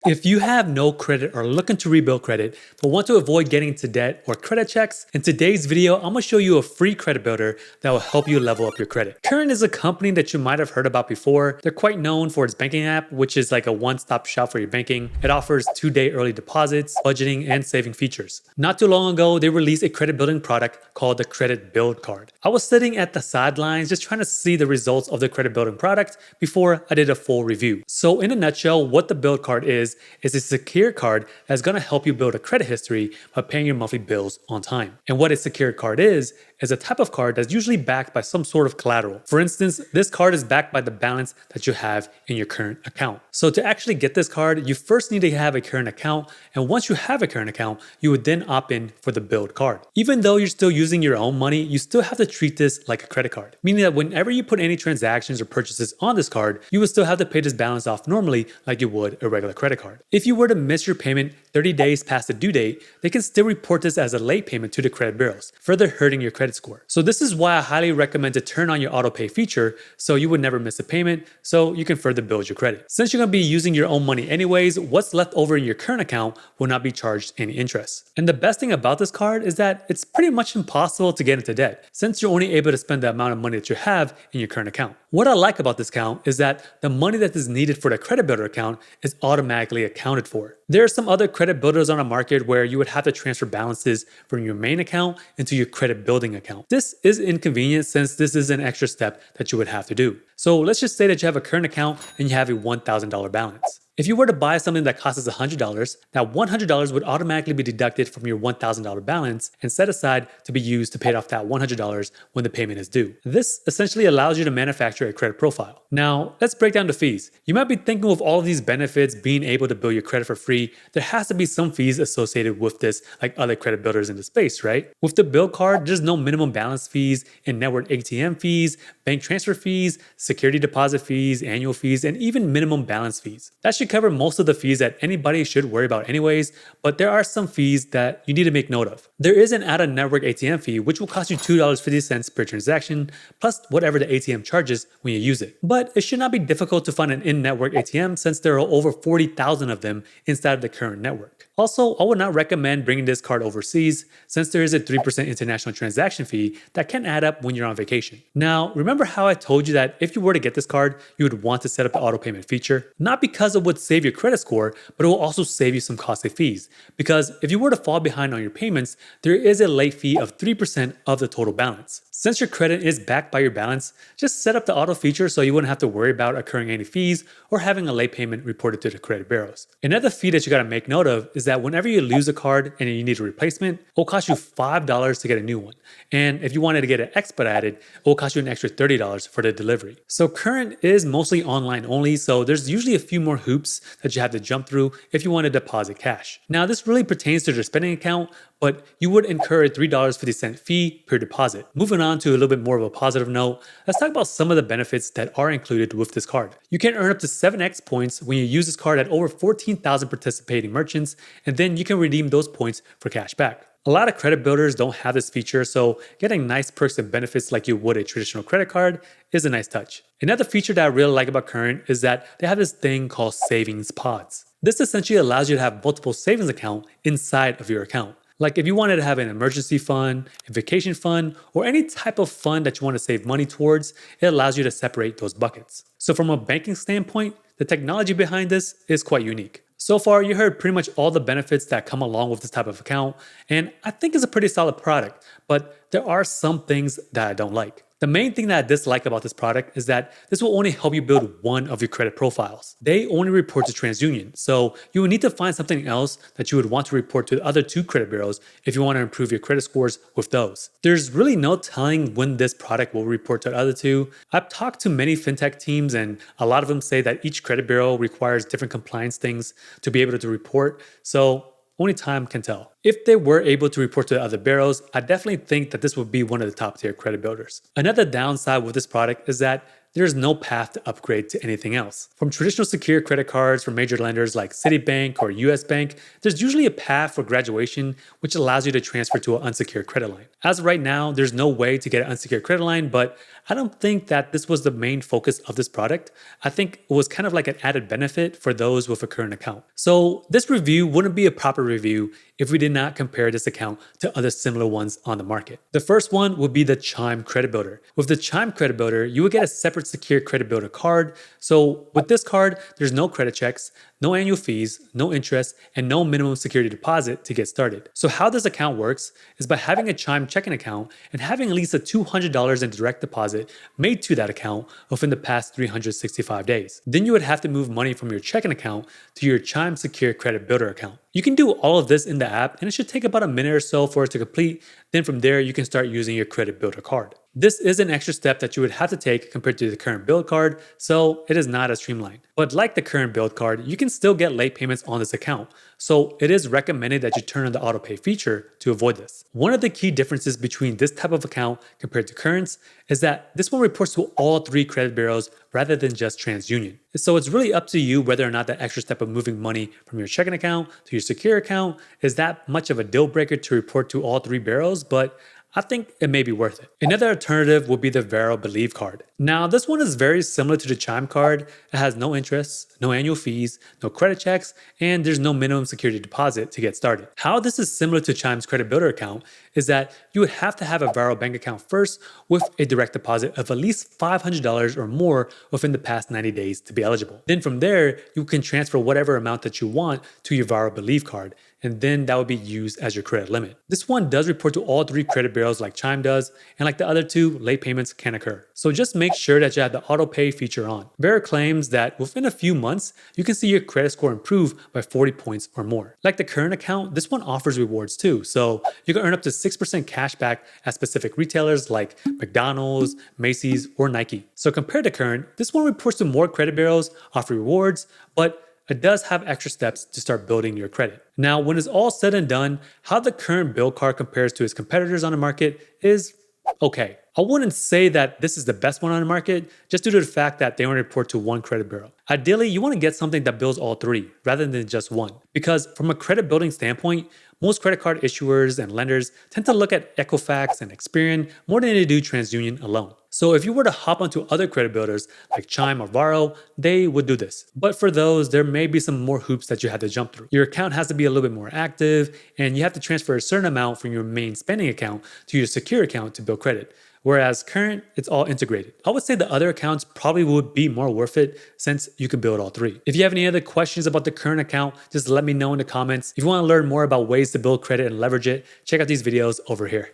If you have no credit or looking to rebuild credit, but want to avoid getting into debt or credit checks, in today's video, I'm going to show you a free credit builder that will help you level up your credit. Current is a company that you might have heard about before. They're quite known for its banking app, which is like a one-stop shop for your banking. It offers 2-day early deposits, budgeting, and saving features. Not too long ago, they released a credit building product called the Credit Build Card. I was sitting at the sidelines just trying to see the results of the credit building product before I did a full review. So in a nutshell, what the Build Card is a secure card that's going to help you build a credit history by paying your monthly bills on time. And what a secure card is a type of card that's usually backed by some sort of collateral. For instance, this card is backed by the balance that you have in your current account. So to actually get this card, you first need to have a current account, and once you have a current account, you would then opt in for the Build Card. Even though you're still using your own money, you still have to treat this like a credit card, meaning that whenever you put any transactions or purchases on this card, you would still have to pay this balance off normally like you would a regular credit card. If you were to miss your payment 30 days past the due date, they can still report this as a late payment to the credit bureaus, further hurting your credit score. So this is why I highly recommend to turn on your auto pay feature so you would never miss a payment, so you can further build your credit. Since you're going to be using your own money anyways, what's left over in your current account will not be charged any interest. And the best thing about this card is that it's pretty much impossible to get into debt, since you're only able to spend the amount of money that you have in your current account. What I like about this account is that the money that is needed for the credit builder account is automatically accounted for. There are some other credit builders on the market where you would have to transfer balances from your main account into your credit building account. This is inconvenient since this is an extra step that you would have to do. So let's just say that you have a current account and you have a $1,000 balance. If you were to buy something that costs us $100, that $100 would automatically be deducted from your $1,000 balance and set aside to be used to pay off that $100 when the payment is due. This essentially allows you to manufacture a credit profile. Now, let's break down the fees. You might be thinking with all of these benefits, being able to build your credit for free, there has to be some fees associated with this like other credit builders in the space, right? With the Build Card, there's no minimum balance fees, in-network ATM fees, bank transfer fees, security deposit fees, annual fees, and even minimum balance fees. That should cover most of the fees that anybody should worry about anyways, but there are some fees that you need to make note of. There is an out-of-network ATM fee, which will cost you $2.50 per transaction, plus whatever the ATM charges when you use it. But it should not be difficult to find an in-network ATM since there are over 40,000 of them inside of the current network. Also, I would not recommend bringing this card overseas since there is a 3% international transaction fee that can add up when you're on vacation. Now, remember how I told you that if you were to get this card, you would want to set up the auto payment feature? Not because it would save your credit score, but it will also save you some costly fees. Because if you were to fall behind on your payments, there is a late fee of 3% of the total balance. Since your credit is backed by your balance, just set up the auto feature so you wouldn't have to worry about accruing any fees or having a late payment reported to the credit bureaus. Another fee that you gotta make note of is that whenever you lose a card and you need a replacement, it will cost you $5 to get a new one. And if you wanted to get it expedited, it will cost you an extra $30 for the delivery. So Current is mostly online only, so there's usually a few more hoops that you have to jump through if you want to deposit cash. Now this really pertains to their spending account, but you would incur a $3.50 fee per deposit. Moving on to a little bit more of a positive note, let's talk about some of the benefits that are included with this card. You can earn up to 7x points when you use this card at over 14,000 participating merchants, and then you can redeem those points for cash back. A lot of credit builders don't have this feature, so getting nice perks and benefits like you would a traditional credit card is a nice touch. Another feature that I really like about Current is that they have this thing called savings pods. This essentially allows you to have multiple savings accounts inside of your account. Like if you wanted to have an emergency fund, a vacation fund, or any type of fund that you want to save money towards, it allows you to separate those buckets. So from a banking standpoint, the technology behind this is quite unique. So far, you heard pretty much all the benefits that come along with this type of account, and I think it's a pretty solid product, but there are some things that I don't like. The main thing that I dislike about this product is that this will only help you build one of your credit profiles. They only report to TransUnion, so you will need to find something else that you would want to report to the other 2 credit bureaus if you want to improve your credit scores with those. There's really no telling when this product will report to the other 2. I've talked to many fintech teams and a lot of them say that each credit bureau requires different compliance things to be able to report, so only time can tell. If they were able to report to the other bureaus, I definitely think that this would be one of the top tier credit builders. Another downside with this product is that there's no path to upgrade to anything else. From traditional secure credit cards from major lenders like Citibank or US Bank, there's usually a path for graduation which allows you to transfer to an unsecured credit line. As of right now, there's no way to get an unsecured credit line, but I don't think that this was the main focus of this product. I think it was kind of like an added benefit for those with a current account. So this review wouldn't be a proper review if we did not compare this account to other similar ones on the market. The first one would be the Chime Credit Builder. With the Chime Credit Builder, you would get a separate secure credit builder card. So with this card, there's no credit checks, no annual fees, no interest, and no minimum security deposit to get started. So how this account works is by having a Chime checking account and having at least a $200 in direct deposit made to that account within the past 365 days. Then you would have to move money from your checking account to your Chime Secure Credit Builder account. You can do all of this in the app and it should take about a minute or so for it to complete. Then from there, you can start using your credit builder card. This is an extra step that you would have to take compared to the current build card, so it is not as streamlined. But like the current build card, you can still get late payments on this account, so it is recommended that you turn on the auto pay feature to avoid this. One of the key differences between this type of account compared to currents is that this one reports to all 3 credit bureaus rather than just TransUnion. So it's really up to you whether or not that extra step of moving money from your checking account to your secure account is that much of a deal breaker to report to all 3 bureaus, but I think it may be worth it. Another alternative would be the Verel Believe card. Now, this one is very similar to the Chime card. It has no interest, no annual fees, no credit checks, and there's no minimum security deposit to get started. How this is similar to Chime's credit builder account is that you would have to have a Verel bank account first with a direct deposit of at least $500 or more within the past 90 days to be eligible. Then from there, you can transfer whatever amount that you want to your Verel Believe card, and then that would be used as your credit limit. This one does report to all 3 credit bureaus like Chime does, and like the other 2, late payments can occur. So just make sure that you have the auto pay feature on. Verel claims that within a few months, you can see your credit score improve by 40 points or more. Like the current account, this one offers rewards too, so you can earn up to 6% cash back at specific retailers like McDonald's, Macy's, or Nike. So compared to current, this one reports to more credit bureaus, offer rewards, but it does have extra steps to start building your credit. Now, when it's all said and done, how the current build card compares to its competitors on the market is okay. I wouldn't say that this is the best one on the market, just due to the fact that they only report to 1 credit bureau. Ideally, you want to get something that builds all 3 rather than just one. Because from a credit building standpoint, most credit card issuers and lenders tend to look at Equifax and Experian more than they do TransUnion alone. So if you were to hop onto other credit builders like Chime or Verel, they would do this. But for those, there may be some more hoops that you have to jump through. Your account has to be a little bit more active, and you have to transfer a certain amount from your main spending account to your secure account to build credit. Whereas current, it's all integrated. I would say the other accounts probably would be more worth it since you can build all 3. If you have any other questions about the current account, just let me know in the comments. If you want to learn more about ways to build credit and leverage it, check out these videos over here.